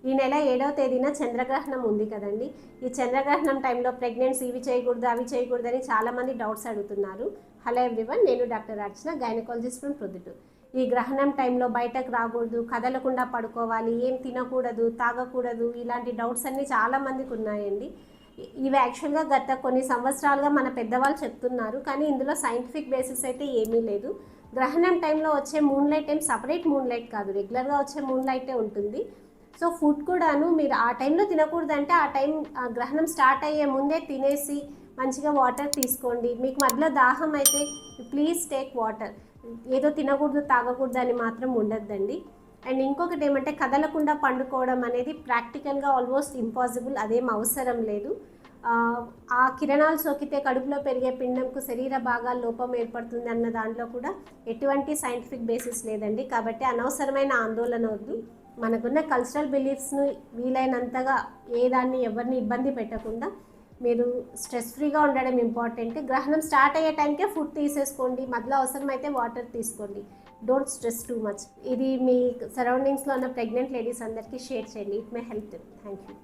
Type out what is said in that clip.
ఈ నెల 7వ తేదీన చంద్రగ్రహణం ఉంది కదండి. ఈ చంద్రగ్రహణం టైంలో ప్రెగ్నెన్సీ ఇవి చేయకూడదు అవి చేయకూడదు అని చాలామంది డౌట్స్ అడుగుతున్నారు. హలో ఎవ్రీవన్, నేను doctor Archana, gynaecologist from Proddatur. ఈ గ్రహణం టైంలో బయటకు రాకూడదు, కదలకుండా పడుకోవాలి, ఏం తినకూడదు, తాగకూడదు, ఇలాంటి డౌట్స్ అన్నీ చాలామందికి ఉన్నాయండి. ఇవి యాక్చువల్గా గత కొన్ని సంవత్సరాలుగా మన పెద్దవాళ్ళు చెప్తున్నారు, కానీ ఇందులో సైంటిఫిక్ బేసిస్ అయితే ఏమీ లేదు. గ్రహణం టైంలో వచ్చే మూన్ లైట్ ఏం సపరేట్ మూన్ లైట్ కాదు, రెగ్యులర్గా వచ్చే మూన్ లైటే ఉంటుంది. సో ఫుడ్ కూడాను మీరు ఆ టైంలో తినకూడదంటే ఆ గ్రహణం స్టార్ట్ అయ్యే ముందే తినేసి మంచిగా వాటర్ తీసుకోండి. మీకు మధ్యలో దాహం అయితే ప్లీజ్ టేక్ వాటర్. ఏదో తినకూడదు తాగకూడదు అని మాత్రం ఉండద్దండి. అండ్ ఇంకొకటి ఏమంటే కదలకుండా పండుకోవడం అనేది ప్రాక్టికల్గా ఆల్మోస్ట్ ఇంపాసిబుల్, అదేం అవసరం లేదు. ఆ కిరణాలు సోకితే కడుపులో పెరిగే పిండంకు శరీర భాగాల లోపం ఏర్పడుతుంది అన్న దాంట్లో కూడా ఎటువంటి సైంటిఫిక్ బేసిస్ లేదండి. కాబట్టి అనవసరమైన ఆందోళన వద్దు. మనకున్న కల్చరల్ బిలీఫ్స్ను వీలైనంతగా ఎవరిని ఇబ్బంది పెట్టకుండా మీరు స్ట్రెస్ ఫ్రీగా ఉండడం ఇంపార్టెంట్. గ్రహణం స్టార్ట్ అయ్యే టైంకే ఫుడ్ తీసేసుకోండి, మధ్యలో అవసరమైతే వాటర్ తీసుకోండి. Don't stress too much. ఇది మీ సరౌండింగ్స్లో ఉన్న ప్రెగ్నెంట్ లేడీస్ అందరికీ షేర్ చేయండి. It may help them. Thank you.